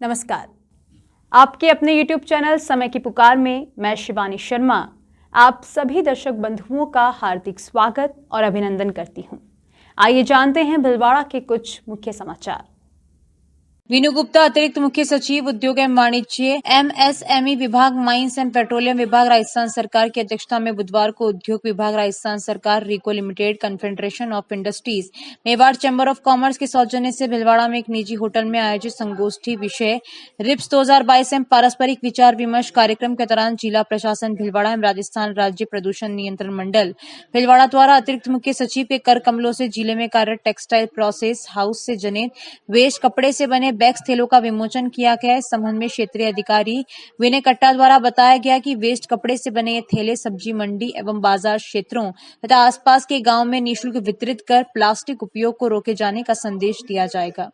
नमस्कार। आपके अपने YouTube चैनल समय की पुकार में मैं शिवानी शर्मा आप सभी दर्शक बंधुओं का हार्दिक स्वागत और अभिनंदन करती हूं। आइए जानते हैं भीलवाड़ा के कुछ मुख्य समाचार। वीनू गुप्ता, अतिरिक्त मुख्य सचिव उद्योग एवं वाणिज्य MSME विभाग, माइंस एंड पेट्रोलियम विभाग, राजस्थान सरकार की अध्यक्षता में बुधवार को उद्योग विभाग, राजस्थान सरकार, RIICO limited, confederation of industries, Mewar chamber of commerce के सौजन्य से भीलवाड़ा में एक निजी होटल में आयोजित संगोष्ठी विषय रिप्स 2022 एवं पारस्परिक विचार विमर्श कार्यक्रम के दौरान जिला प्रशासन भीलवाड़ा एवं राजस्थान राज्य प्रदूषण नियंत्रण मंडल भीलवाड़ा द्वारा अतिरिक्त मुख्य सचिव के कर कमलों से जिले में कार्यरत टेक्सटाइल प्रोसेस हाउस से जनित वेस्ट कपड़े से बने बैग्स थैलों का विमोचन किया गया। इस संबंध में क्षेत्रीय अधिकारी विनय कट्टा द्वारा बताया गया कि वेस्ट कपड़े से बने ये थैले सब्जी मंडी एवं बाजार क्षेत्रों तथा आसपास के गांव में निःशुल्क वितरित कर प्लास्टिक उपयोग को रोके जाने का संदेश दिया जाएगा।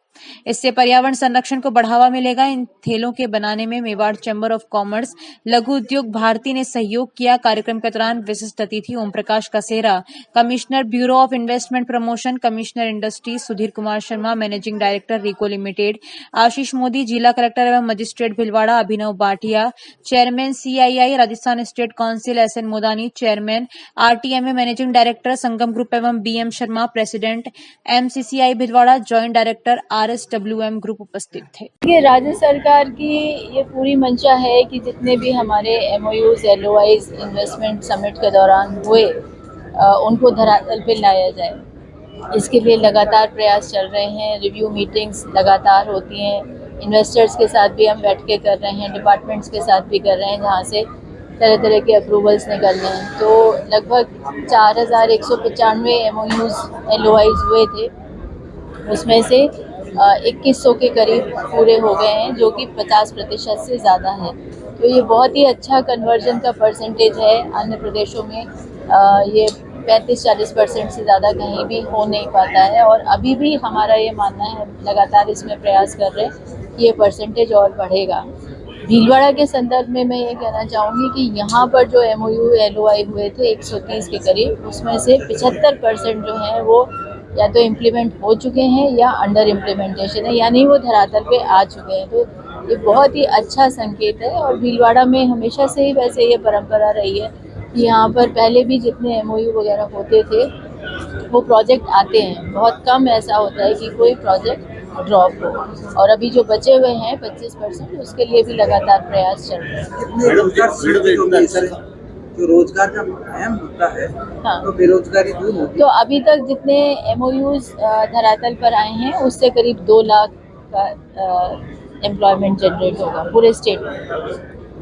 इससे पर्यावरण संरक्षण को बढ़ावा मिलेगा। इन थैलों के बनाने में मेवाड़ चैम्बर ऑफ कॉमर्स, लघु उद्योग भारती ने सहयोग किया। कार्यक्रम के दौरान विशिष्ट अतिथि Om Prakash Kasera, commissioner bureau of investment promotion, commissioner industries Sudhir Kumar Sharma, managing director RIICO limited Ashish Modi, जिला कलेक्टर एवं magistrate Bhilwara Abhinav Batia, chairman CII Rajasthan state council SN Modani, chairman RTMA managing director Sangam group एवं BM Sharma, president MCCI Bhilwara, joint director RSWM group उपस्थित थे। ये राज्य सरकार की ये पूरी मंशा है कि जितने भी हमारे MOUs, LOIs इन्वेस्टमेंट समिट के दौरान हुए उनको धरातल पे लाया जाए। इसके लिए लगातार प्रयास चल रहे हैं। रिव्यू मीटिंग्स लगातार होती हैं। इन्वेस्टर्स के साथ भी हम बैठ के कर रहे हैं, डिपार्टमेंट्स के साथ भी कर रहे हैं, जहाँ से तरह तरह के अप्रूवल्स निकलने हैं। तो लगभग 4195 MOUs, LOIs हुए थे। उसमें से 2100 के करीब पूरे हो गए हैं, जो कि 50% से ज़्यादा है। तो ये बहुत ही अच्छा कन्वर्जन का परसेंटेज है। अन्य प्रदेशों में ये 35-40% से ज़्यादा कहीं भी हो नहीं पाता है। और अभी भी हमारा ये मानना है, लगातार इसमें प्रयास कर रहे हैं कि ये परसेंटेज और बढ़ेगा। भीलवाड़ा के संदर्भ में मैं ये कहना चाहूँगी कि यहाँ पर जो MOU, LOI हुए थे 130 के करीब, उसमें से 75% जो हैं वो या तो इम्प्लीमेंट हो चुके हैं या अंडर इम्प्लीमेंटेशन है, यानी वो धरातल पे आ चुके हैं। तो ये बहुत ही अच्छा संकेत है। और भीलवाड़ा में हमेशा से ही वैसे ये परंपरा रही है कि यहाँ पर पहले भी जितने MOU वगैरह होते थे वो प्रोजेक्ट आते हैं। बहुत कम ऐसा होता है कि कोई प्रोजेक्ट ड्रॉप हो। और अभी जो बचे हुए हैं 25%, उसके लिए भी लगातार प्रयास चल रहे हैं। जो रोजगार का अहम मुद्दा है, हाँ, तो बेरोजगारी दूर होगी। तो अभी तक जितने MOUs धरातल पर आए हैं उससे करीब 2 लाख का एम्प्लॉयमेंट जनरेट होगा पूरे स्टेट में।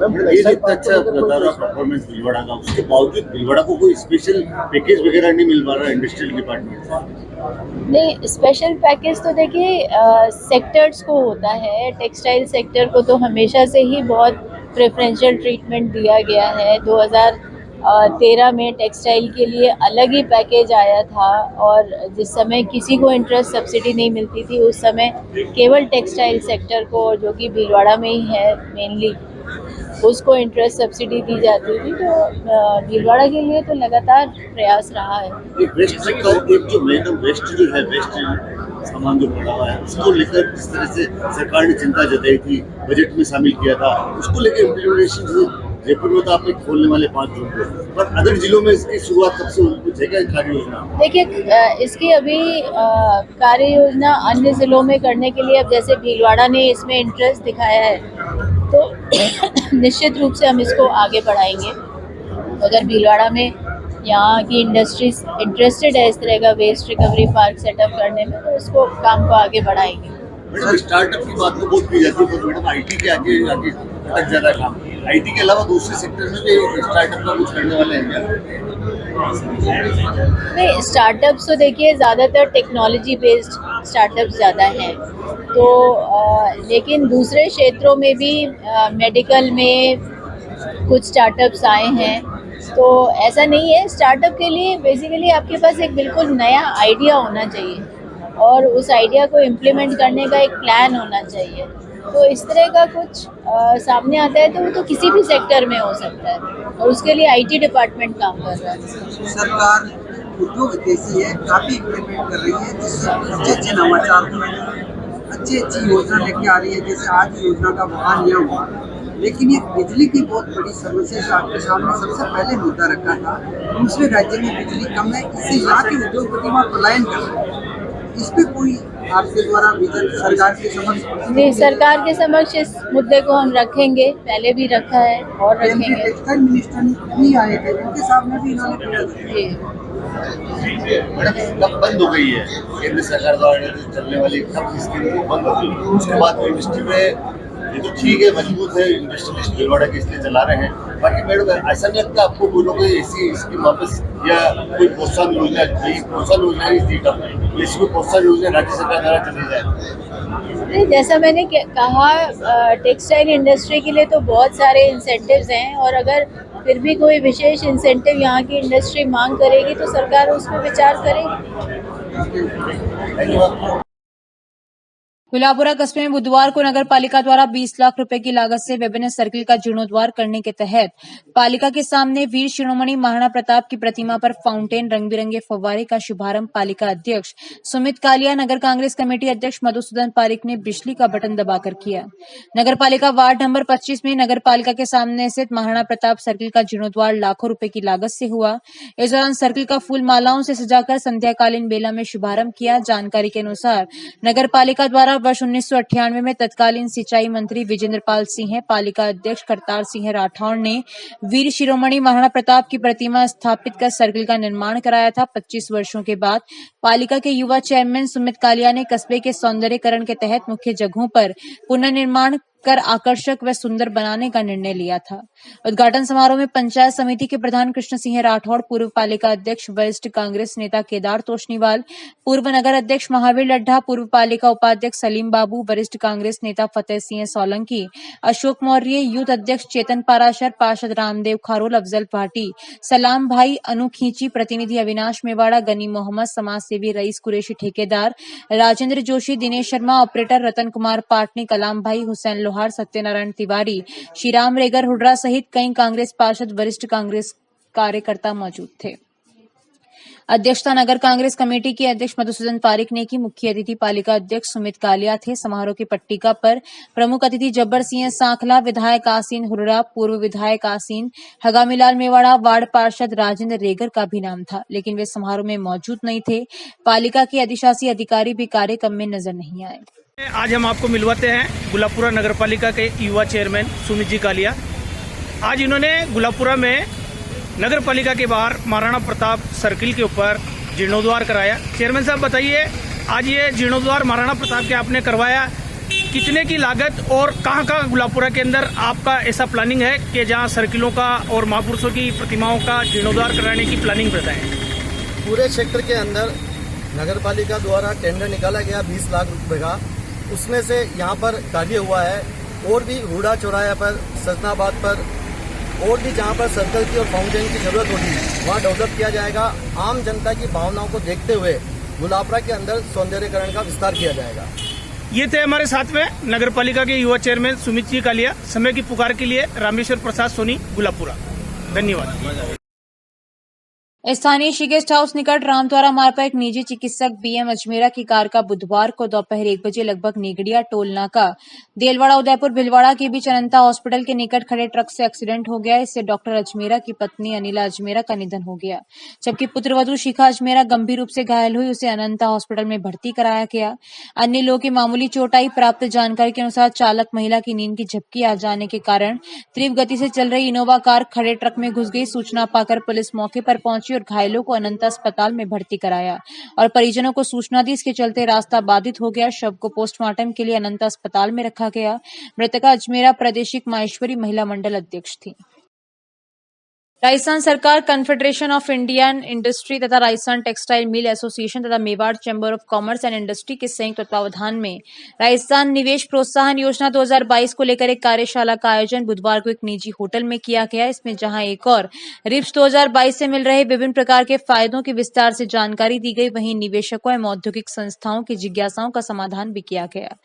ये इतना अच्छा बता रहा परफॉर्मेंस भीलवाड़ा का, उसके बावजूद भीलवाड़ा को कोई स्पेशल पैकेज वगैरह नहीं मिल पा रहा इंडस्ट्रियल डिपार्टमेंट से। नहीं, स्पेशल पैकेज तो देखिए सेक्टर्स को होता है। टेक्सटाइल सेक्टर को तो हमेशा से ही बहुत प्रेफरेंशियल ट्रीटमेंट दिया गया है। 2013 में टेक्सटाइल के लिए अलग ही पैकेज आया था। और जिस समय किसी को इंटरेस्ट सब्सिडी नहीं मिलती थी, उस समय केवल टेक्सटाइल सेक्टर को, जो कि भीलवाड़ा में ही है मेनली, उसको इंटरेस्ट सब्सिडी दी जाती थी। तो भीलवाड़ा के लिए तो लगातार प्रयास रहा है। वेस्ट सेक्टर, एक जो मैडम वेस्ट जो है, वेस्ट सामान जो पड़ा हुआ है, उसको लेकर जिस तरह से सरकार ने चिंता जताई थी, बजट में शामिल किया था, उसको लेकर इम्प्लीमेंटेशन जयपुर में तो आपने खोलने वाले 5 जून को, पर अदर जिलों में इसकी शुरुआत कब से कुछ है क्या कार्य योजना? देखिए, इसकी अभी कार्य योजना अन्य जिलों में करने के लिए, अब जैसे भीलवाड़ा ने इसमें इंटरेस्ट दिखाया है तो निश्चित रूप से हम इसको आगे बढ़ाएंगे। अगर भीलवाड़ा में यहाँ की इंडस्ट्रीज इंटरेस्टेड है इस तरह का वेस्ट रिकवरी पार्क सेटअप करने में, तो उसको काम को आगे बढ़ाएंगे। मैडम, स्टार्टअप की बात तो बहुत की जाती है, पर मैडम IT के आगे अटक जा रहा है काम। IT के अलावा दूसरे सेक्टर में भी स्टार्टअप का कुछ करने वाले हैं क्या? नहीं, स्टार्टअप्स तो देखिए ज़्यादातर टेक्नोलॉजी बेस्ड स्टार्टअप्स ज़्यादा हैं। तो लेकिन दूसरे क्षेत्रों में भी मेडिकल में कुछ स्टार्टअप्स आए हैं। तो ऐसा नहीं है, स्टार्टअप के लिए बेसिकली आपके पास एक बिल्कुल नया आइडिया होना चाहिए और उस आइडिया को इम्प्लीमेंट करने का एक प्लान होना चाहिए। तो इस तरह का कुछ सामने आता है तो वो तो किसी भी सेक्टर में हो सकता है, और उसके लिए IT डिपार्टमेंट काम कर रहा है। सरकार उद्योग जैसी है, काफी इम्प्लीमेंट कर रही है, जिससे अच्छे नवाचार अच्छी योजना लेके आ रही है, जैसे आज योजना का बहाल यह हुआ, लेकिन ये बिजली की बहुत बड़ी समस्या जो आपके सामने सबसे पहले मुद्दा रखा था। दूसरे राज्य में बिजली कम है, इससे यहाँ के उद्योगपति वहाँ पलायन कर रहे हैं। इस पे कोई आपके द्वारा विजन सरकार के समक्ष? जी, सरकार के समक्ष इस मुद्दे को हम रखेंगे, पहले भी रखा है और केंद्रीय रखेंगे। टेक्सटाइल मिनिस्टर भी आए थे, उनके सामने भी इन्होंने बोला था। जी, मैडम कब बंद हो गई है केंद्र सरकार द्वारा जो चलने वाली कब स्कीम वो बंद हो गई? उसके बाद इंडस्ट्री में ये तो ठीक है, मजबूत है इंडस्ट्रियलिस्ट भीलवाड़ा के इसलिए चला रहे हैं। बाकी मैडम ऐसा नहीं लगता आपको कोई ना कोई ऐसी स्कीम वापस या कोई प्रोत्साहन योजना नहीं थी कब ऐसी कोई प्रोत्साहन योजना राज्य सरकार द्वारा चली जाए? जैसा मैंने कहा, टेक्सटाइल इंडस्ट्री के लिए तो बहुत सारे इंसेंटिव्स हैं और अगर फिर भी कोई विशेष इंसेंटिव यहाँ की इंडस्ट्री मांग करेगी तो सरकार उस पर विचार करेगी। Thank you. गुलाबपुरा कस्बे में बुधवार को नगर पालिका द्वारा 20 लाख रुपए की लागत से विभिन्न सर्किल का जीर्णोद्धार करने के तहत पालिका के सामने वीर शिरोमणि महाराणा प्रताप की प्रतिमा पर फाउंटेन रंग बिरंगे फव्वारे का शुभारंभ पालिका अध्यक्ष सुमित कालिया, नगर कांग्रेस कमेटी अध्यक्ष मधुसूदन पारिक ने बिजली का बटन दबाकर किया। नगर पालिका वार्ड नंबर 25 में नगर पालिका के सामने स्थित महाराणा प्रताप सर्किल का जीर्णोद्धार लाखों रुपए की लागत से हुआ। इस दौरान सर्किल का फूल मालाओं से सजाकर संध्याकालीन बेला में शुभारंभ किया। जानकारी के अनुसार नगर पालिका द्वारा वर्ष 1998 में तत्कालीन सिंचाई मंत्री विजेंद्र पाल सिंह, पालिका अध्यक्ष करतार सिंह राठौड़ ने वीर शिरोमणि महाराणा प्रताप की प्रतिमा स्थापित कर सर्किल का निर्माण कराया था। 25 वर्षों के बाद पालिका के युवा चेयरमैन सुमित कालिया ने कस्बे के सौंदर्यीकरण के तहत मुख्य जगहों पर पुनर्निर्माण कर आकर्षक व सुंदर बनाने का निर्णय लिया था। उद्घाटन समारोह में पंचायत समिति के प्रधान कृष्ण सिंह राठौड़, पूर्व पालिका अध्यक्ष वरिष्ठ कांग्रेस नेता केदार तोशनीवाल, पूर्व नगर अध्यक्ष महावीर लड्ढा, पूर्व पालिका उपाध्यक्ष सलीम बाबू, वरिष्ठ कांग्रेस नेता फतेह सिंह सोलंकी, अशोक मौर्य, यूथ अध्यक्ष चेतन पाराशर, पार्षद रामदेव खारोल, अफजल भाटी, सलाम भाई, अनु खींची, प्रतिनिधि अविनाश मेवाड़ा, गनी मोहम्मद, समाज सेवी रईस कुरैशी, ठेकेदार राजेंद्र जोशी, दिनेश शर्मा, ऑपरेटर रतन कुमार पाटनी, कलाम भाई, हुसैन लोहार, सत्यनारायण तिवारी, श्रीराम रेगर हुड्रा सहित कई कांग्रेस पार्षद, वरिष्ठ कांग्रेस कार्यकर्ता मौजूद थे। अध्यक्षता नगर कांग्रेस कमेटी के अध्यक्ष मधुसूदन पारिक ने की। मुख्य अतिथि पालिका अध्यक्ष सुमित कालिया थे। समारोह की पट्टिका पर प्रमुख अतिथि जब्बर सिंह सांखला, विधायक आसीन हुर्रा, पूर्व विधायक आसीन, हगामीलाल मेवाड़ा, वार्ड पार्षद राजेंद्र रेगर का भी नाम था, लेकिन वे समारोह में मौजूद नहीं थे। पालिका के अधिशासी अधिकारी भी कार्यक्रम में नजर नहीं आए। आज हम आपको मिलवाते हैं गुलाबपुरा नगर पालिका के युवा चेयरमैन सुमित जी कालिया। आज इन्होंने गुलाबपुरा में नगर पालिका के बाहर महाराणा प्रताप सर्किल के ऊपर जीर्णोद्धार कराया। चेयरमैन साहब बताइए, आज ये जीर्णोद्धार महाराणा प्रताप के आपने करवाया, कितने की लागत और कहाँ गुलाबपुरा के अंदर आपका ऐसा प्लानिंग है कि जहाँ सर्किलों का और महापुरुषों की प्रतिमाओं का जीर्णोद्धार कराने की प्लानिंग बताएं? पूरे क्षेत्र के अंदर नगर पालिका द्वारा टेंडर निकाला गया 20 लाख रुपए का, उसमें से यहाँ पर कार्य हुआ है। और भी हुडा चौराया पर, सजनाबाद पर और भी जहाँ पर सर्कल की और फाउंटेन की जरूरत होगी वहाँ डेवलप किया जाएगा। आम जनता की भावनाओं को देखते हुए गुलाबपुरा के अंदर सौंदर्यीकरण का विस्तार किया जाएगा। ये थे हमारे साथ में नगर पालिका के युवा चेयरमैन सुमित जी कालिया। समय की पुकार के लिए रामेश्वर प्रसाद सोनी, गुलाबपुरा। धन्यवाद। स्थानीय श्री गेस्ट हाउस निकट रामद्वारा मार्ग पर एक निजी चिकित्सक बीएम अजमेरा की कार का बुधवार को दोपहर 1 बजे लगभग निगड़िया टोल नाका देलवाड़ा उदयपुर भिलवाड़ा के बीच अनंता हॉस्पिटल के निकट खड़े ट्रक से एक्सीडेंट हो गया। इससे डॉक्टर अजमेरा की पत्नी अनिला अजमेरा का निधन हो गया, जबकि पुत्रवधू शिखा अजमेरा गंभीर रूप से घायल हुई। उसे अनंता हॉस्पिटल में भर्ती कराया गया। अन्य लोगों की मामूली चोट आई। प्राप्त जानकारी के अनुसार चालक महिला की नींद की झपकी आ जाने के कारण तीव्र गति से चल रही इनोवा कार खड़े ट्रक में घुस गई। सूचना पाकर पुलिस मौके पर पहुंची और घायलों को अनंता अस्पताल में भर्ती कराया और परिजनों को सूचना दी। इसके चलते रास्ता बाधित हो गया। शव को पोस्टमार्टम के लिए अनंता अस्पताल में रखा गया। मृतका अजमेरा प्रादेशिक माहेश्वरी महिला मंडल अध्यक्ष थी। राजस्थान सरकार, कन्फेडरेशन ऑफ इंडियन इंडस्ट्री तथा राजस्थान टेक्सटाइल मिल एसोसिएशन तथा Mewar chamber of commerce and industry के संयुक्त तत्वावधान में राजस्थान निवेश प्रोत्साहन योजना 2022 को लेकर एक कार्यशाला का आयोजन बुधवार को एक निजी होटल में किया गया। इसमें जहां एक और रिप्स 2022 से मिल रहे विभिन्न प्रकार के फायदों की विस्तार से जानकारी दी गई, वहीं निवेशकों एवं औद्योगिक संस्थाओं की जिज्ञासाओं का समाधान भी किया गया।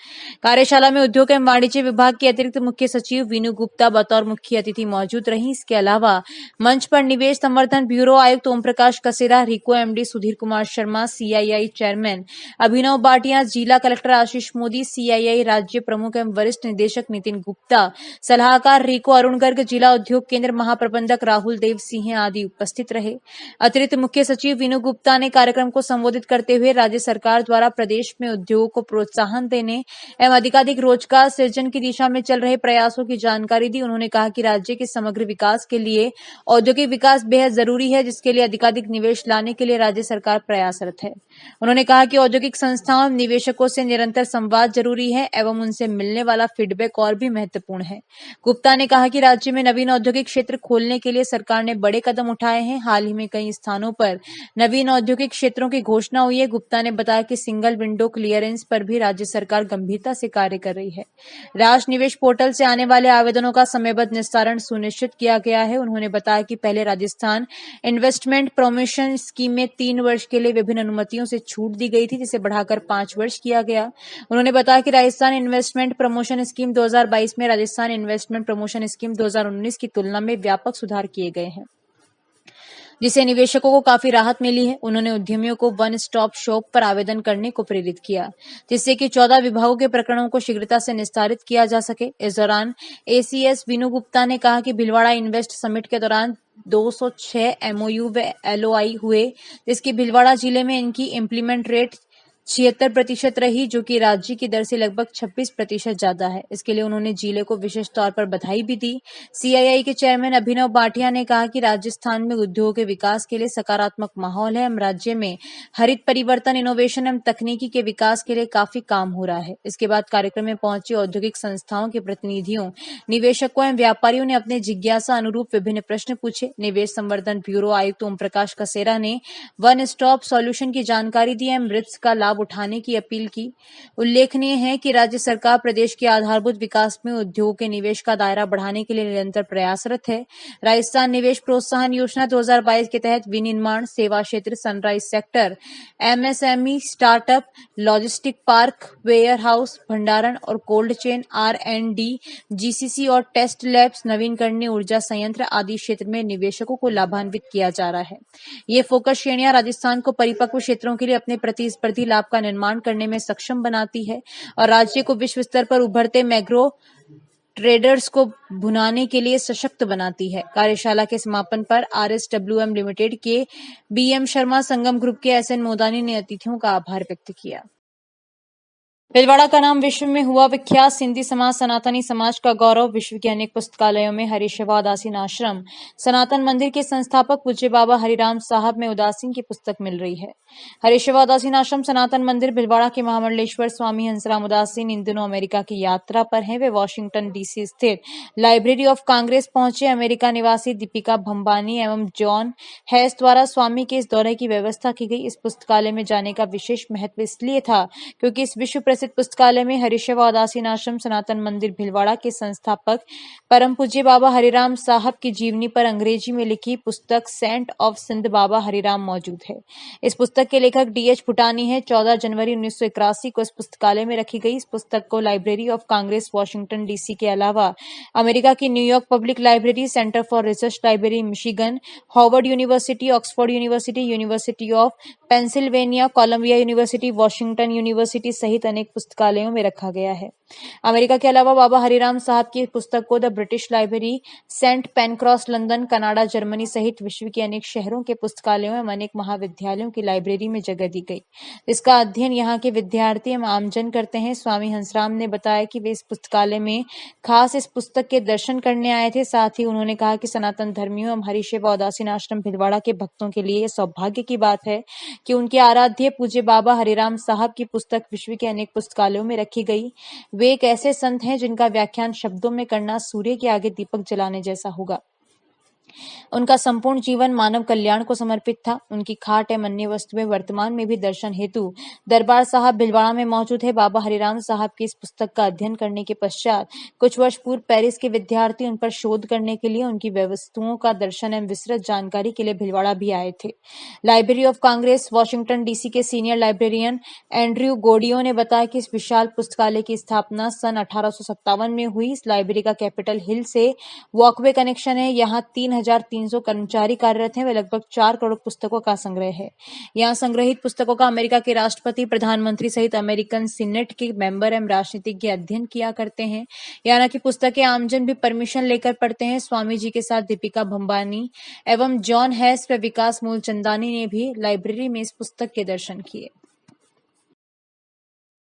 कार्यशाला में उद्योग एवं वाणिज्य विभाग की अतिरिक्त मुख्य सचिव वीनू गुप्ता बतौर मुख्य अतिथि मौजूद रही। इसके अलावा मंच पर निवेश संवर्धन ब्यूरो आयुक्त Om Prakash Kasera, RIICO MD Sudhir Kumar Sharma, CII chairman Abhinav Batia, जिला कलेक्टर आशीष मोदी, सीआईआई राज्य प्रमुख एवं वरिष्ठ निदेशक नितिन गुप्ता, सलाहकार रिको अरुण गर्ग, जिला उद्योग केंद्र महाप्रबंधक राहुल देव सिंह आदि उपस्थित रहे। अतिरिक्त मुख्य सचिव विनु गुप्ता ने कार्यक्रम को संबोधित करते हुए राज्य सरकार द्वारा प्रदेश में उद्योग को प्रोत्साहन देने एवं अधिकाधिक रोजगार सृजन की दिशा में चल रहे प्रयासों की जानकारी दी। उन्होंने कहा कि राज्य के समग्र विकास के लिए औद्योगिक विकास बेहद जरूरी है, जिसके लिए अधिकाधिक निवेश लाने के लिए राज्य सरकार प्रयासरत है। उन्होंने कहा कि औद्योगिक संस्थाओं निवेशकों से निरंतर संवाद जरूरी है एवं उनसे मिलने वाला फीडबैक और भी महत्वपूर्ण है। गुप्ता ने कहा कि राज्य में नवीन औद्योगिक क्षेत्र खोलने के लिए सरकार ने बड़े कदम उठाए हैं। हाल ही में कई स्थानों पर नवीन औद्योगिक क्षेत्रों की घोषणा हुई है। गुप्ता ने बताया कि सिंगल विंडो क्लियरेंस पर भी राज्य सरकार गंभीरता से कार्य कर रही है। राष्ट्र निवेश पोर्टल से आने वाले आवेदनों का समयबद्ध निस्तारण सुनिश्चित किया गया है। उन्होंने बताया कि पहले राजस्थान इन्वेस्टमेंट प्रमोशन स्कीम में 3 वर्ष के लिए विभिन्न अनुमतियों से छूट दी गई थी, जिसे बढ़ाकर 5 वर्ष किया गया। उन्होंने बताया कि राजस्थान इन्वेस्टमेंट प्रमोशन स्कीम 2022 में राजस्थान इन्वेस्टमेंट प्रमोशन स्कीम 2019 की तुलना में व्यापक सुधार किए गए हैं, जिससे निवेशकों को काफी राहत मिली है। उन्होंने उद्यमियों को वन स्टॉप शॉप पर आवेदन करने को प्रेरित किया, जिससे कि 14 विभागों के प्रकरणों को शीघ्रता से निस्तारित किया जा सके। इस दौरान एसीएस विनु गुप्ता ने कहा कि भीलवाड़ा इन्वेस्ट समिट के दौरान 206 एमओयू व एलओआई हुए, जिसकी भीलवाड़ा जिले में इनकी इम्प्लीमेंट रेट 76% रही, जो कि राज्य की दर से लगभग 26% ज्यादा है। इसके लिए उन्होंने जिले को विशेष तौर पर बधाई भी दी। सीआईआई के चेयरमैन अभिनव बाटिया ने कहा कि राजस्थान में उद्योग के विकास के लिए सकारात्मक माहौल है। हम राज्य में हरित परिवर्तन, इनोवेशन एवं तकनीकी के विकास के लिए काफी काम हो रहा है। इसके बाद कार्यक्रम में पहुंचे औद्योगिक संस्थाओं के प्रतिनिधियों, निवेशकों एवं व्यापारियों ने अपने जिज्ञासा अनुरूप विभिन्न प्रश्न पूछे। निवेश संवर्धन ब्यूरो आयुक्त ओम प्रकाश कसेरा ने वन स्टॉप सॉल्यूशन की जानकारी दी एवं रिप्स का लाभ उठाने की अपील की। उल्लेखनीय है कि राज्य सरकार प्रदेश के आधारभूत विकास में उद्योग के निवेश का दायरा बढ़ाने के लिए निरंतर प्रयासरत है। राजस्थान निवेश प्रोत्साहन योजना 2022 के तहत विनिर्माण, सेवा क्षेत्र, sunrise sector, MSME, startup, logistic park, warehouse, भंडारण और कोल्ड चेन, R&D, जीसीसी और टेस्ट लैब्स, नवीनकरणीय ऊर्जा संयंत्र आदि क्षेत्र में निवेशकों को लाभान्वित किया जा रहा है। ये फोकस श्रेणियां राजस्थान को परिपक्व क्षेत्रों के लिए अपने प्रतिस्पर्धी लाभ का निर्माण करने में सक्षम बनाती है और राज्य को विश्व स्तर पर उभरते मैक्रो ट्रेडर्स को भुनाने के लिए सशक्त बनाती है। कार्यशाला के समापन पर RSWM लिमिटेड के BM शर्मा, संगम ग्रुप के SN मोदानी ने अतिथियों का आभार व्यक्त किया। भीलवाड़ा का नाम विश्व में हुआ विख्यात। सिंधी समाज, सनातनी समाज का गौरव। विश्व के अनेक पुस्तकालयों में हरिसेवा उदासीन आश्रम सनातन मंदिर के संस्थापक पूज्य बाबा हरिराम साहब में उदासीन की पुस्तक मिल रही है। हरिसेवा उदासीन आश्रम सनातन मंदिर भीलवाड़ा के महामंडलेश्वर स्वामी हंसराम उदासीन इन दिनों अमेरिका की यात्रा पर हैं। वे वॉशिंगटन DC स्थित लाइब्रेरी ऑफ कांग्रेस पहुंचे। अमेरिका निवासी दीपिका भंबानी एवं जॉन हैस द्वारा स्वामी के इस दौरे की व्यवस्था की गई। इस पुस्तकालय में जाने का विशेष महत्व इसलिए था क्योंकि इस विश्व प्रसिद्ध पुस्तकालय में हरिसेवा उदासीन आश्रम सनातन मंदिर भीलवाड़ा के संस्थापक परम पूज्य बाबा हरिराम साहब की जीवनी पर अंग्रेजी में लिखी पुस्तक सेंट ऑफ सिंध बाबा हरिराम मौजूद है। इस पुस्तक के लेखक DH भूटानी है। 14 जनवरी 1981 को इस पुस्तकालय में रखी गई। इस पुस्तक को library of Congress Washington DC के अलावा अमेरिका की New York public library, centre for research library Michigan, Harvard university, Oxford university, university of Pennsylvania, Columbia university, Washington university सहित अनेक पुस्तकालयों में रखा गया है। अमेरिका के अलावा बाबा हरिराम साहब की पुस्तक को the British library, saint Pancras London, Canada, Germany सहित विश्व के अनेक शहरों के पुस्तकालयों एवं अनेक महाविद्यालयों की लाइब्रेरी में जगह दी गई। इसका अध्ययन यहाँ के विद्यार्थी एवं आमजन करते हैं। स्वामी हंसराम ने बताया कि वे इस पुस्तकालय में खास इस पुस्तक के दर्शन करने आए थे। साथ ही उन्होंने कहा कि सनातन धर्मियों एवं हरिसेवा उदासीन आश्रम भीलवाड़ा के भक्तों के लिए सौभाग्य की बात है कि उनके आराध्य पूज्य बाबा हरिराम साहब की पुस्तक विश्व के अनेक पुस्तकालयों में रखी गई। वे एक ऐसे संत हैं जिनका व्याख्यान शब्दों में करना सूर्य के आगे दीपक जलाने जैसा होगा। उनका संपूर्ण जीवन मानव कल्याण को समर्पित था। उनकी खाट एवं अन्य वस्तुएं वर्तमान में भी दर्शन हेतु दरबार साहब भीलवाड़ा में मौजूद है। बाबा हरिराम साहब की इस पुस्तक का अध्ययन करने के पश्चात कुछ वर्ष पूर्व पेरिस के विद्यार्थी उन पर शोध करने के लिए उनकी वस्तुओं का दर्शन एवं विस्तृत जानकारी के लिए भीलवाड़ा भी आए थे। Library of Congress Washington DC के सीनियर लाइब्रेरियन एंड्रयू गोडियो ने बताया कि इस विशाल पुस्तकालय की स्थापना सन 1857 में हुई। इस लाइब्रेरी का कैपिटल हिल से वॉकवे कनेक्शन है। यहाँ 3000 3,300 कर्मचारी कार्यरत हैं। वे लगभग 4 करोड़ पुस्तकों का संग्रह है। यहाँ संग्रहित पुस्तकों का अमेरिका के राष्ट्रपति, प्रधानमंत्री सहित अमेरिकन सीनेट के मेंबर एवं राजनीतिज्ञ अध्ययन किया करते हैं। यहाँ की पुस्तकें आमजन भी परमिशन लेकर पढ़ते हैं। स्वामी जी के साथ दीपिका भंबानी एवं जॉन हैस व विकास मूलचंदानी ने भी लाइब्रेरी में इस पुस्तक के दर्शन किए।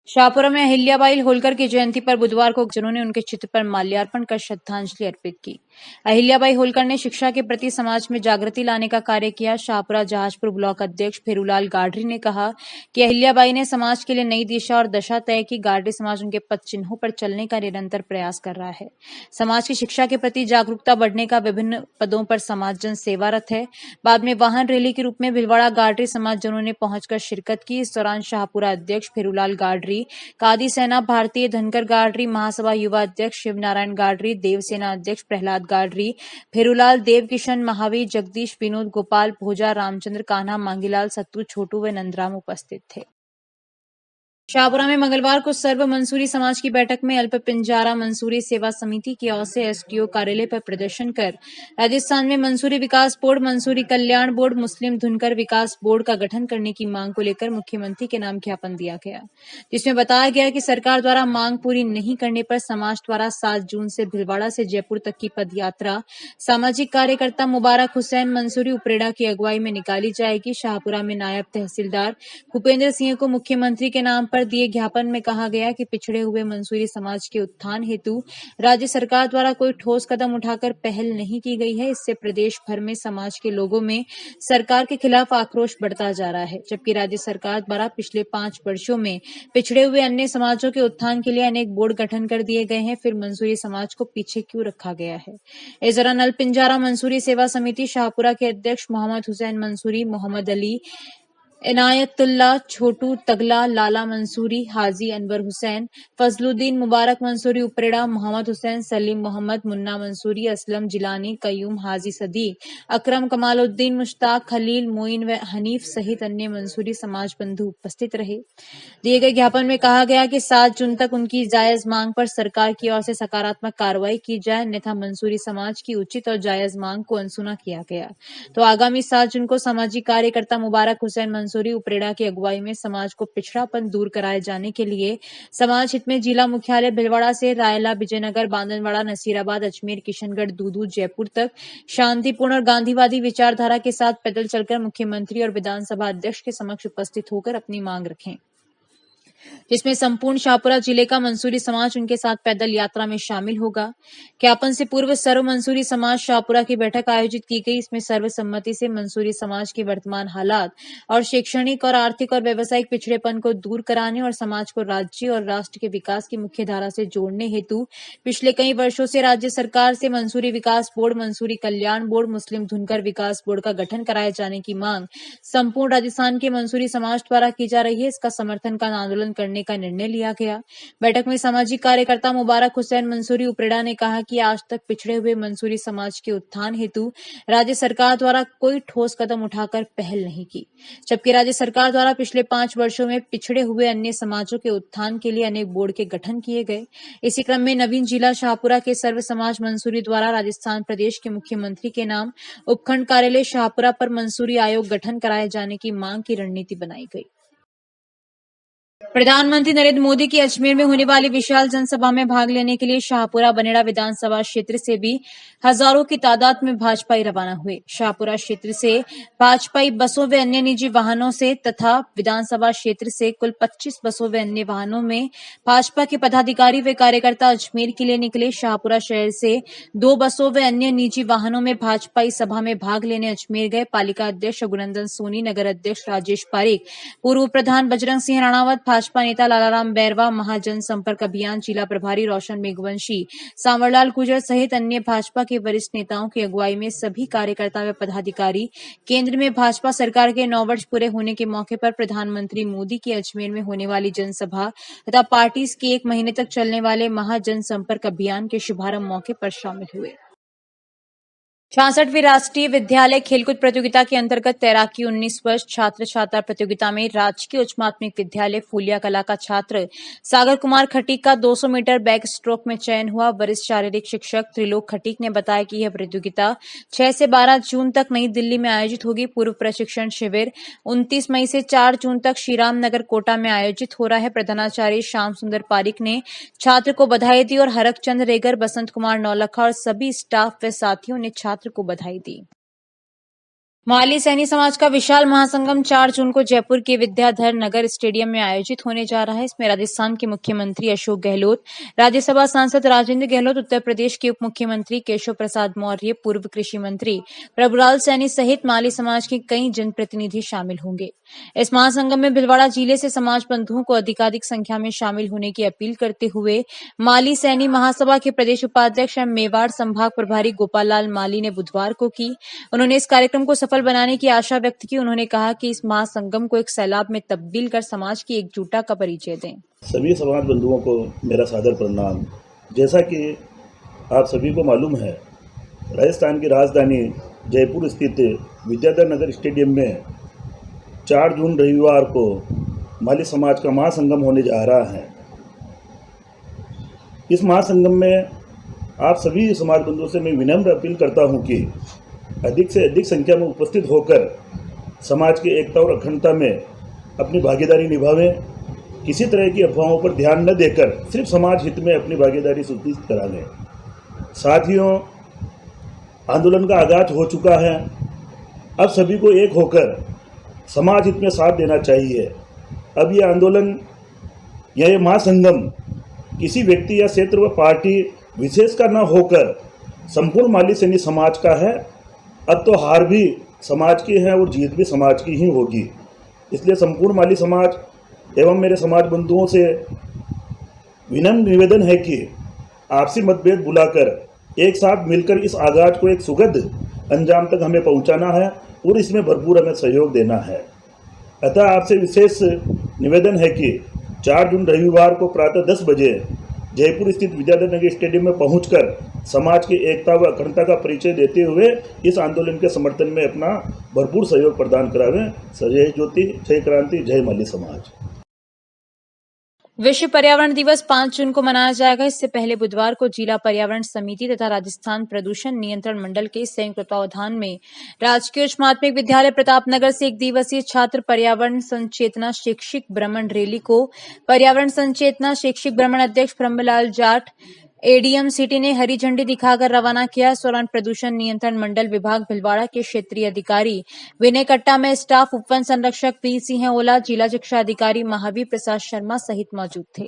शाहपुरा में अहिल्याबाई होलकर की जयंती पर बुधवार को जनों ने उनके चित्र पर माल्यार्पण कर श्रद्धांजलि अर्पित की। अहिल्याबाई होलकर ने शिक्षा के प्रति समाज में जागृति लाने का कार्य किया। शाहपुरा जहाजपुर ब्लॉक अध्यक्ष फेरूलाल गाडरी ने कहा कि अहिल्याबाई ने समाज के लिए नई दिशा और दशा तय की। गाडरी समाज उनके पद चिन्हों पर चलने का निरंतर प्रयास कर रहा है। समाज की शिक्षा के प्रति जागरूकता बढ़ने का विभिन्न पदों पर समाज जन सेवारत है। बाद में वाहन रैली के रूप में भिलवाड़ा गाडरी समाज जनों ने पहुंचकर शिरकत की। इस दौरान शाहपुरा अध्यक्ष फेरूलाल गाडरी, कादी सेना भारतीय धनकर गाडरी, महासभा युवा अध्यक्ष शिवनारायण गाडरी, देव सेना अध्यक्ष प्रहलाद गाडरी, फेरूलाल, देव किशन, महावीर, जगदीश, विनोद, गोपाल, भोजा, रामचंद्र, कान्हा, मांगीलाल, सत्तू, छोटू व नंदराम उपस्थित थे। शाहपुरा में मंगलवार को सर्व मंसूरी समाज की बैठक में अल्प पिंजारा मंसूरी सेवा समिति की ओर से एसडीओ कार्यालय पर प्रदर्शन कर राजस्थान में मंसूरी विकास बोर्ड, मंसूरी कल्याण बोर्ड, मुस्लिम धुनकर विकास बोर्ड का गठन करने की मांग को लेकर मुख्यमंत्री के नाम ज्ञापन दिया गया, जिसमें बताया गया कि सरकार द्वारा मांग पूरी नहीं करने पर समाज द्वारा 7 जून से भिलवाड़ा से जयपुर तक की पद यात्रा सामाजिक कार्यकर्ता मुबारक हुसैन मंसूरी उपरेड़ा की अगुवाई में निकाली जाएगी। शाहपुरा में नायब तहसीलदार भूपेंद्र सिंह को मुख्यमंत्री के नाम पर दिए ज्ञापन में कहा गया कि पिछड़े हुए मंसूरी समाज के उत्थान हेतु राज्य सरकार द्वारा कोई ठोस कदम उठाकर पहल नहीं की गई है। इससे प्रदेश भर में समाज के लोगों में सरकार के खिलाफ आक्रोश बढ़ता जा रहा है, जबकि राज्य सरकार द्वारा पिछले 5 वर्षों में पिछड़े हुए अन्य समाजों के उत्थान के लिए अनेक बोर्ड गठन कर दिए गए हैं, फिर मंसूरी समाज को पीछे क्यों रखा गया है। इस दौरान अल्पिंजारा मंसूरी सेवा समिति शाहपुरा के अध्यक्ष मोहम्मद हुसैन मंसूरी, मोहम्मद अली, इनायतुल्ला, छोटू तगला, लाला मंसूरी, हाजी अनवर हुसैन, फजलुद्दीन, मुबारक मंसूरी उपरेड़ा, मोहम्मद हुसैन, सलीम मोहम्मद, मुन्ना मंसूरी, असलम जिलानी, कयूम, हाजी सदीक, अकरम, कमालुद्दीन, मुश्ताक, खलील, मोइन व हनीफ सहित अन्य मंसूरी समाज बंधु उपस्थित रहे। दिए गए ज्ञापन में कहा गया कि 7 जून तक उनकी जायज मांग पर सरकार की ओर से सकारात्मक कार्रवाई की जाए, अन्यथा मंसूरी समाज की उचित और जायज मांग को अनसुना किया गया तो आगामी 7 जून को सामाजिक कार्यकर्ता मुबारक हुसैन मंसूरी उपरेड़ा की अगुवाई में समाज को पिछड़ापन दूर कराए जाने के लिए समाज हित में जिला मुख्यालय भिलवाड़ा से रायला, विजयनगर, बांदनवाड़ा, नसीराबाद, अजमेर, किशनगढ़, दूदू, जयपुर तक शांतिपूर्ण और गांधीवादी विचारधारा के साथ पैदल चलकर मुख्यमंत्री और विधानसभा अध्यक्ष के समक्ष उपस्थित होकर अपनी मांग रखें, जिसमें संपूर्ण शाहपुरा जिले का मंसूरी समाज उनके साथ पैदल यात्रा में शामिल होगा। ज्ञापन से पूर्व सर्व मंसूरी समाज शाहपुरा की बैठक आयोजित की गई। इसमें सर्वसम्मति से मंसूरी समाज के वर्तमान हालात और शैक्षणिक और आर्थिक और व्यावसायिक पिछड़ेपन को दूर कराने और समाज को राज्य और राष्ट्र के विकास की मुख्य धारा से जोड़ने हेतु पिछले कई वर्षों से राज्य सरकार से मंसूरी विकास बोर्ड, मंसूरी कल्याण बोर्ड, मुस्लिम धुनकर विकास बोर्ड का गठन कराए जाने की मांग संपूर्ण राजस्थान के मंसूरी समाज द्वारा की जा रही है। इसका समर्थन का आंदोलन करने का निर्णय लिया गया। बैठक में सामाजिक कार्यकर्ता मुबारक हुसैन मंसूरी उपरेड़ा ने कहा कि आज तक पिछड़े हुए मंसूरी समाज के उत्थान हेतु राज्य सरकार द्वारा कोई ठोस कदम उठाकर पहल नहीं की, जबकि राज्य सरकार द्वारा पिछले 5 वर्षों में पिछड़े हुए अन्य समाजों के उत्थान के लिए अनेक बोर्ड के गठन किए गए। इसी क्रम में नवीन जिला शाहपुरा के सर्व समाज मंसूरी द्वारा राजस्थान प्रदेश के मुख्यमंत्री के नाम उपखंड कार्यालय शाहपुरा पर मंसूरी आयोग गठन कराए जाने की मांग की रणनीति बनाई गई। प्रधानमंत्री नरेंद्र मोदी की अजमेर में होने वाली विशाल जनसभा में भाग लेने के लिए शाहपुरा बनेड़ा विधानसभा क्षेत्र से भी हजारों की तादाद में भाजपाई रवाना हुए। शाहपुरा क्षेत्र से भाजपाई बसों व अन्य निजी वाहनों से तथा विधानसभा क्षेत्र से कुल 25 बसों व अन्य वाहनों में भाजपा के पदाधिकारी व कार्यकर्ता अजमेर के लिए निकले। शाहपुरा शहर से 2 बसों व अन्य निजी वाहनों में भाजपाई सभा में भाग लेने अजमेर गए। पालिका अध्यक्ष रघुनंदन सोनी, नगर अध्यक्ष राजेश पारिक, पूर्व प्रधान बजरंग सिंह राणावत, भाजपा नेता लालाराम बैरवा, महाजन संपर्क अभियान जिला प्रभारी रोशन मेघवंशी, सांवरलाल गुर्जर सहित अन्य भाजपा के वरिष्ठ नेताओं की अगुवाई में सभी कार्यकर्ता व पदाधिकारी केंद्र में भाजपा सरकार के 9 वर्ष पूरे होने के मौके पर प्रधानमंत्री मोदी की अजमेर में होने वाली जनसभा तथा पार्टी के 1 महीने तक चलने वाले महाजन संपर्क अभियान के शुभारंभ मौके पर शामिल हुए। 66वीं राष्ट्रीय विद्यालय खेलकूद प्रतियोगिता के अंतर्गत तैराकी 19 वर्ष छात्र छात्रा प्रतियोगिता में राजकीय उच्च माध्यमिक विद्यालय फूलिया कला का छात्र सागर कुमार खटीक का 200 मीटर बैक स्ट्रोक में चयन हुआ। वरिष्ठ शारीरिक शिक्षक त्रिलोक खटीक ने बताया कि यह प्रतियोगिता 6 से 12 जून तक नई दिल्ली में आयोजित होगी। पूर्व प्रशिक्षण शिविर 29 मई से 4 जून तक श्रीराम नगर कोटा में आयोजित हो रहा है। प्रधानाचार्य श्याम सुंदर पारिक ने छात्र को बधाई दी और हरकचंद रेगर, बसंत कुमार नौलखा और सभी स्टाफ व साथियों ने छात्र को बधाई दी। माली सैनी समाज का विशाल महासंगम 4 जून को जयपुर के विद्याधर नगर स्टेडियम में आयोजित होने जा रहा है। इसमें राजस्थान के मुख्यमंत्री अशोक गहलोत, राज्यसभा सांसद राजेंद्र गहलोत, उत्तर प्रदेश के उप मुख्यमंत्री केशव प्रसाद मौर्य, पूर्व कृषि मंत्री प्रभुलाल सैनी सहित माली समाज के कई जनप्रतिनिधि शामिल होंगे। इस महासंगम में भिलवाड़ा जिले से समाज बंधुओं को अधिकाधिक संख्या में शामिल होने की अपील करते हुए माली सैनी महासभा के प्रदेश उपाध्यक्ष एवं मेवाड़ संभाग प्रभारी गोपाल लाल माली ने बुधवार को की। उन्होंने इस कार्यक्रम को सफल बनाने की आशा व्यक्त की। उन्होंने कहा कि इस महासंगम को एक सैलाब में तब्दील कर समाज की एकजुटता का परिचय दें। सभी समाज बंधुओं को मेरा सादर प्रणाम। जैसा कि आप सभी को मालूम है, राजस्थान की राजधानी जयपुर स्थित विद्याधर नगर स्टेडियम में 4 जून रविवार को माली समाज का महासंगम होने जा रहा है। इस महासंगम में आप सभी समाज बंधुओं से मैं विनम्र अपील करता हूं कि अधिक से अधिक संख्या में उपस्थित होकर समाज की एकता और अखंडता में अपनी भागीदारी निभावें। किसी तरह की अफवाहों पर ध्यान न देकर सिर्फ समाज हित में अपनी भागीदारी सुनिश्चित करा लें। साथियों, आंदोलन का आगाज हो चुका है। अब सभी को एक होकर समाज हित में साथ देना चाहिए। अब ये आंदोलन या ये महासंगम किसी व्यक्ति या क्षेत्र व पार्टी विशेष का न होकर संपूर्ण माली सैनी समाज का है। अब तो हार भी समाज की है और जीत भी समाज की ही होगी। इसलिए संपूर्ण माली समाज एवं मेरे समाज बंधुओं से विनम्र निवेदन है कि आपसी मतभेद भुलाकर एक साथ मिलकर इस आगाज को एक सुखद अंजाम तक हमें पहुंचाना है और इसमें भरपूर हमें सहयोग देना है। अतः आपसे विशेष निवेदन है कि 4 जून रविवार को प्रातः 10 बजे जयपुर स्थित विद्याधर नगर स्टेडियम में पहुंचकर समाज की एकता व अखंडता का परिचय देते हुए इस आंदोलन के समर्थन में अपना भरपूर सहयोग प्रदान करावें। जय ज्योति, जय क्रांति, जय माली समाज। विश्व पर्यावरण दिवस 5 जून को मनाया जाएगा। इससे पहले बुधवार को जिला पर्यावरण समिति तथा राजस्थान प्रदूषण नियंत्रण मंडल के संयुक्त तत्वावधान में राजकीय उच्च माध्यमिक विद्यालय प्रतापनगर से 1 दिवसीय छात्र पर्यावरण संचेतना शैक्षिक भ्रमण रैली को पर्यावरण संचेतना शैक्षिक भ्रमण अध्यक्ष ब्रह्मलाल जाट एडीएम सिटी ने हरी झंडी दिखाकर रवाना किया। इस दौरान प्रदूषण नियंत्रण मंडल विभाग भिलवाड़ा के क्षेत्रीय अधिकारी विनय कट्टा में स्टाफ उपवन संरक्षक पी सिंह ओला, जिला शिक्षा अधिकारी महावीर प्रसाद शर्मा सहित मौजूद थे।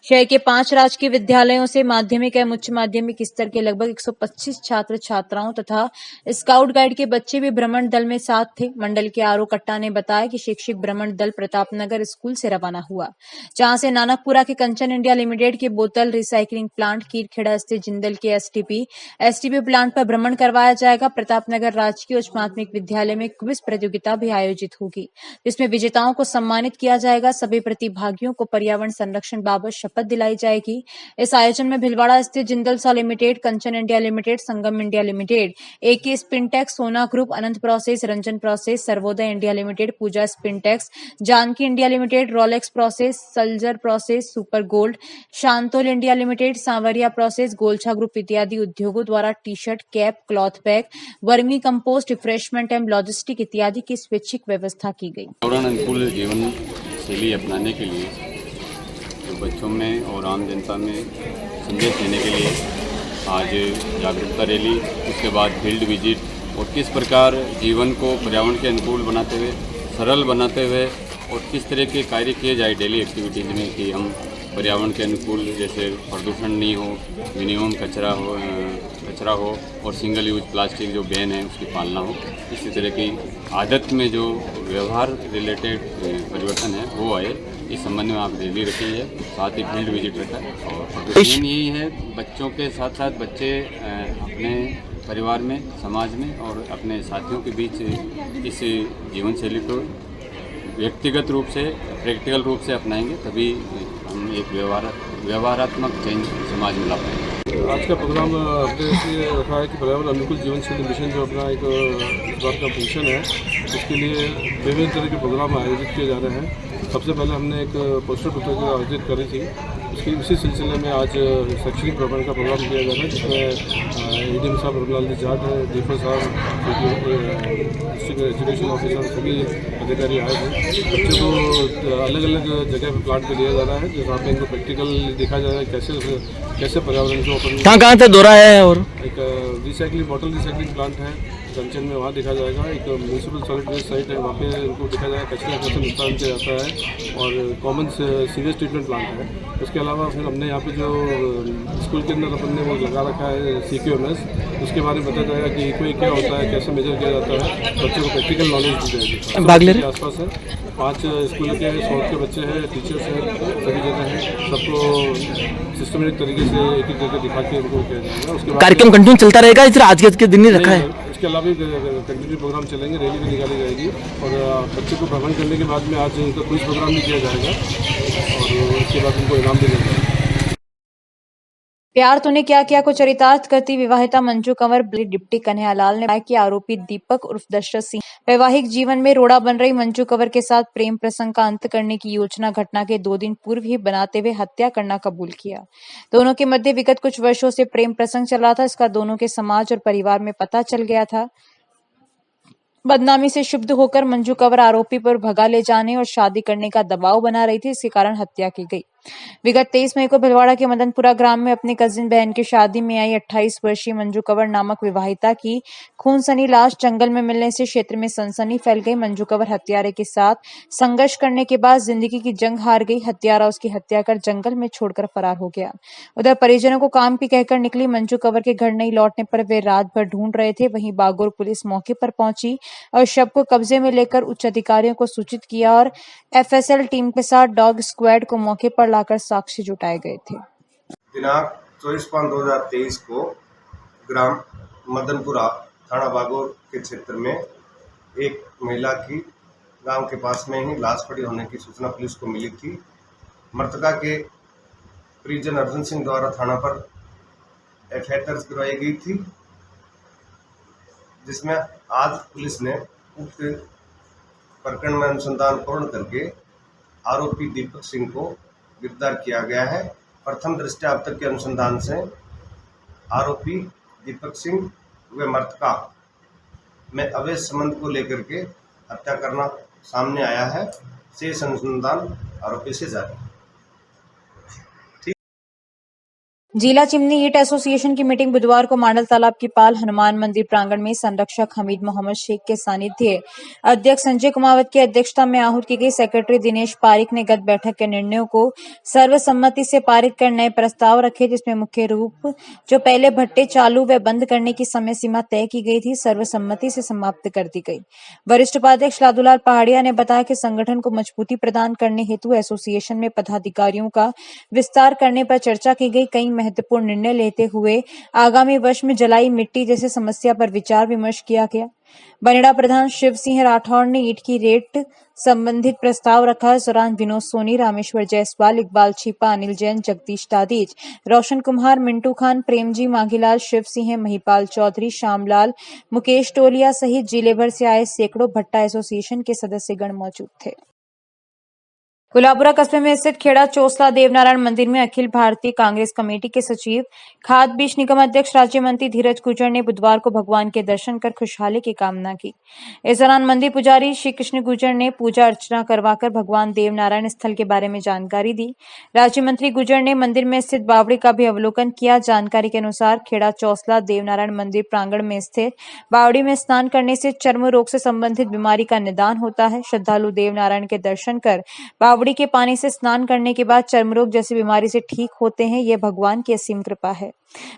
शहर के 5 राजकीय विद्यालयों से माध्यमिक एवं उच्च माध्यमिक स्तर के लगभग 125 छात्र छात्राओं तथा स्काउट गाइड के बच्चे भी भ्रमण दल में साथ थे। मंडल के आरओ कट्टा ने बताया कि शैक्षिक भ्रमण दल प्रतापनगर स्कूल से रवाना हुआ, जहां से नानकपुरा के कंचन इंडिया लिमिटेड के बोतल रिसाइकलिंग प्लांट खेड़ा स्थित जिंदल के एसटीपी प्लांट पर भ्रमण करवाया जाएगा। प्रतापनगर राजकीय उच्च माध्यमिक विद्यालय में क्विज प्रतियोगिता भी आयोजित होगी, जिसमें विजेताओं को सम्मानित किया जाएगा। सभी प्रतिभागियों को पर्यावरण संरक्षण बाबत शपथ दिलाई जाएगी। इस आयोजन में भिलवाड़ा स्थित Jindal Saw limited, Kanchan India limited, Sangam India limited, AK Spintex, Sona group, Anant process, Ranjan process, Sarvodaya India limited, Puja Spintex, Janki India limited, Rolex process, Salzer process, super gold, Shantol India limited, Sanwariya process, Golcha group इत्यादि उद्योगों द्वारा T shirt, cap, cloth bag, vermicompost, refreshment एवं logistic इत्यादि की स्वैच्छिक व्यवस्था की गई। पर्यावरण अनुकूल जीवन शैली अपनाने के लिए तो बच्चों में और आम जनता में संदेश देने के लिए आज जागरूकता रैली, उसके बाद फील्ड विजिट और किस प्रकार जीवन को पर्यावरण के अनुकूल बनाते हुए, सरल बनाते हुए और किस तरह के कार्य किए जाए डेली एक्टिविटीज़ में कि हम पर्यावरण के अनुकूल, जैसे प्रदूषण नहीं हो, मिनिमम कचरा हो और सिंगल यूज प्लास्टिक जो बैन है उसकी पालना हो। इसी तरह की आदत में जो व्यवहार रिलेटेड परिवर्तन है वो आए, इस संबंध में आप रैली रखी है, साथ ही फील्ड विजिट रखा है। और मेन यही है, बच्चों के साथ साथ बच्चे अपने परिवार में, समाज में और अपने साथियों के बीच इस जीवन शैली को व्यक्तिगत रूप से, प्रैक्टिकल रूप से अपनाएंगे, तभी हम एक व्यवहारात्मक चेंज समाज में ला पाएंगे। आज का प्रोग्राम अपने से रखा है कि पर्यावरण अनुकूल जीवन शैली मिशन जो अपना एक इस बार का मिशन है, उसके लिए विभिन्न तरह के प्रोग्राम आयोजित किए जा रहे हैं। सबसे पहले हमने एक पोस्टर प्रतियोगिता आयोजित करी थी, उसी सिलसिले में आज शैक्षणिक भ्रमण का प्रोग्राम किया जा रहा है, जिसमें एडीएम साहब रमलाल जी जाट है, डीपो साहब, डिस्ट्रिक्ट एजुकेशन ऑफिसर, सभी अधिकारी आए थे। बच्चों को अलग अलग जगह पर प्लांट पे लिया जा रहा है, जहाँ पे इनको प्रैक्टिकल दिखा जा रहा है कैसे पर्यावरण को अपन कहाँ से दौरा है। और एक बॉटल रिसाइकलिंग प्लांट है कंचन में, वहाँ दिखा जाएगा। एक म्यूनसिपल सॉलिड वेस्ट साइट है, वहाँ पे उनको दिखा जाएगा कचरा कैसे नुकसान किया जाता है, और कॉमन सीवेज ट्रीटमेंट प्लांट है। उसके अलावा फिर हमने यहाँ पे जो स्कूल के अंदर अपन ने वो लगा रखा है CQMS, उसके बारे में बताया जाएगा कि कोई क्या होता है, कैसे मेजर किया जाता है, बच्चों को प्रैक्टिकल नॉलेज दी जाएगी। बागलेर के आसपास है, 5 स्कूल के 100 के बच्चे हैं, टीचर्स हैं, सभी जगह हैं, सबको सिस्टमेटिक तरीके से एक जगह दिखा के उनको किया जाएगा। उसके बाद कार्यक्रम कंटिन्यू चलता रहेगा, इस आज के दिन नहीं रखा है। इसके अलावा भी कंटिन्यू प्रोग्राम चलेंगे, रैली भी निकाली जाएगी, और बच्चों को भ्रमण करने के बाद में आज उनका क्विज प्रोग्राम भी किया जाएगा, और उसके बाद उनको इनाम भी दिया जाएगा। प्यार तूने क्या किया को चरितार्थ करती विवाहिता मंजू कंवर डिप्टी कन्हैयालाल ने बताया कि आरोपी दीपक उर्फ दशरथ सिंह वैवाहिक जीवन में रोड़ा बन रही मंजू कंवर के साथ प्रेम प्रसंग का अंत करने की योजना घटना के 2 दिन पूर्व ही बनाते हुए हत्या करना कबूल किया। दोनों के मध्य विगत कुछ वर्षों से प्रेम प्रसंग चल रहा था। इसका दोनों के समाज और परिवार में पता चल गया था। बदनामी से क्षुब्ध होकर मंजू कंवर आरोपी पर भगा ले जाने और शादी करने का दबाव बना रही थी, इसके कारण हत्या की गई। विगत 23 मई को भिलवाड़ा के मदनपुरा ग्राम में अपनी कजिन बहन की शादी में आई 28 वर्षीय मंजू कंवर नामक विवाहिता की खूनसनी लाश जंगल में मिलने से क्षेत्र में सनसनी फैल गई। मंजू कंवर हत्यारे के साथ संघर्ष करने के बाद जिंदगी की जंग हार गई। हत्यारा उसकी हत्या कर जंगल में छोड़कर फरार हो गया। उधर परिजनों को काम की कहकर निकली मंजू कंवर के घर नहीं लौटने पर वे रात भर ढूंढ रहे थे। वहीं बागोर पुलिस मौके पर पहुंची और शव को कब्जे में लेकर उच्च अधिकारियों को सूचित किया और FSL टीम के साथ डॉग स्क्वाड को मौके पर लाकर साक्ष्य जुटाए गए थे। दिनांक 24/5/2023 को ग्राम मदनपुरा थाना बागोर के क्षेत्र में एक महिला की गांव के पास में ही लाश पड़ी होने की सूचना पुलिस को मिली थी। मृतका के परिजन अर्जुन सिंह द्वारा थाना पर FIR दर्ज करवाई गई थी, जिसमें आज पुलिस ने उक्त प्रकरण में अनुसंधान पूर्ण करके आरोपी दीपक सिंह को गिरफ्तार किया गया है। प्रथम दृष्टया अब तक के अनुसंधान से आरोपी दीपक सिंह व मृतका में अवैध संबंध को लेकर के हत्या करना सामने आया है। शेष अनुसंधान आरोपी से जारी है। जिला चिमनी ईट एसोसिएशन की मीटिंग बुधवार को मांडल तालाब की पाल हनुमान मंदिर प्रांगण में संरक्षक हमीद मोहम्मद शेख के सानिध्य, अध्यक्ष संजय कुमावत की अध्यक्षता में आहूत की गई। सेक्रेटरी दिनेश पारिक ने गत बैठक के निर्णयों को सर्वसम्मति से पारित कर नए प्रस्ताव रखे, जिसमें मुख्य रूप जो पहले भट्टे चालू व बंद करने की समय सीमा तय की गई थी, सर्वसम्मति से समाप्त कर दी गई। वरिष्ठ उपाध्यक्ष लादूलाल पहाड़िया ने बताया कि संगठन को मजबूती प्रदान करने हेतु एसोसिएशन में पदाधिकारियों का विस्तार करने पर चर्चा की गई। कई महत्वपूर्ण निर्णय लेते हुए आगामी वर्ष में जलाई मिट्टी जैसे समस्या पर विचार विमर्श किया गया। बनेड़ा प्रधान शिव सिंह राठौड़ ने ईंट की रेट संबंधित प्रस्ताव रखा। इस दौरान विनोद सोनी, रामेश्वर जायसवाल, इकबाल छिपा, अनिल जैन, जगदीश तादीज, रोशन कुमार, मिंटू खान, प्रेमजी मांगीलाल, शिव सिंह, महिपाल चौधरी, श्यामलाल, मुकेश टोलिया सहित जिले भर से आए सैकड़ों भट्टा एसोसिएशन के सदस्यगण मौजूद थे। गुलाबपुरा कस्बे में स्थित खेड़ा चोसला देवनारायण मंदिर में अखिल भारतीय कांग्रेस कमेटी के सचिव, खाद्य बीज निगम अध्यक्ष राज्य मंत्री धीरज गुर्जर ने बुधवार को भगवान के दर्शन कर खुशहाली की कामना की। इस दौरान मंदिर पुजारी श्री कृष्ण गुर्जर ने पूजा अर्चना करवाकर भगवान देवनारायण स्थल के बारे में जानकारी दी। राज्य मंत्री गुर्जर ने मंदिर में स्थित बावड़ी का भी अवलोकन किया। जानकारी के अनुसार खेड़ा चौसला देवनारायण मंदिर प्रांगण में स्थित बावड़ी में स्नान करने से चर्म रोग से संबंधित बीमारी का निदान होता है। श्रद्धालु देवनारायण के दर्शन कर बावड़ी के पानी से स्नान करने के बाद चर्मरोग जैसी बीमारी से ठीक होते हैं। यह भगवान की असीम कृपा है।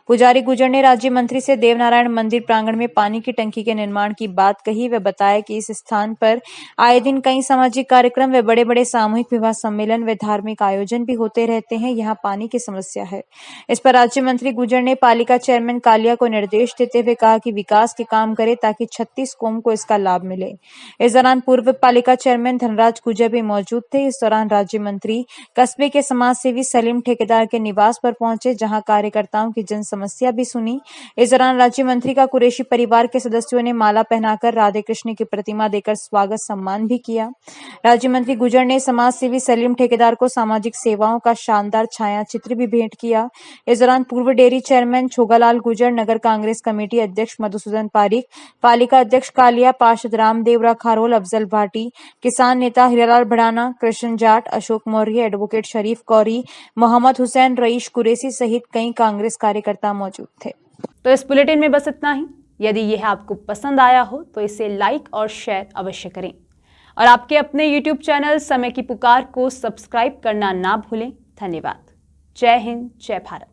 पुजारी गुर्जर ने राज्य मंत्री से देवनारायण मंदिर प्रांगण में पानी की टंकी के निर्माण की बात कही। वे बताया कि इस स्थान पर आए दिन कई सामाजिक कार्यक्रम व बड़े बड़े सामूहिक विवाह सम्मेलन व धार्मिक आयोजन भी होते रहते हैं। यहाँ पानी की समस्या है। इस पर राज्य मंत्री गुर्जर ने पालिका चेयरमैन कालिया को निर्देश देते हुए कहा कि विकास के काम करे ताकि 36 कौम को इसका लाभ मिले। इस दौरान पूर्व पालिका चेयरमैन धनराज गुर्जर भी मौजूद थे। इस दौरान राज्य मंत्री कस्बे के समाज सेवी सलीम ठेकेदार के निवास पर पहुंचे, जहां कार्यकर्ताओं की की जन समस्या भी सुनी। इस दौरान राज्य मंत्री का कुरैशी परिवार के सदस्यों ने माला पहनाकर राधे कृष्ण की प्रतिमा देकर स्वागत सम्मान भी किया। राज्य मंत्री गुजर ने समाज सेवी सलीम ठेकेदार को सामाजिक सेवाओं का शानदार छाया चित्र भी भेंट किया। इस दौरान पूर्व डेयरी चेयरमैन छोगालाल गुजर, नगर कांग्रेस कमेटी अध्यक्ष मधुसूदन पारिक, पालिका अध्यक्ष कालिया, पार्षद रामदेव खारोल, अफजल भाटी, किसान नेता हीरालाल भड़ाना, कृष्ण जाट, अशोक मौर्य, एडवोकेट शरीफ कौरी, मोहम्मद हुसैन, रईस कुरैशी सहित कई कांग्रेस कार्यकर्ता मौजूद थे। तो इस बुलेटिन में बस इतना ही। यदि यह आपको पसंद आया हो तो इसे लाइक और शेयर अवश्य करें और आपके अपने YouTube चैनल समय की पुकार को सब्सक्राइब करना ना भूलें। धन्यवाद। जय हिंद, जय भारत।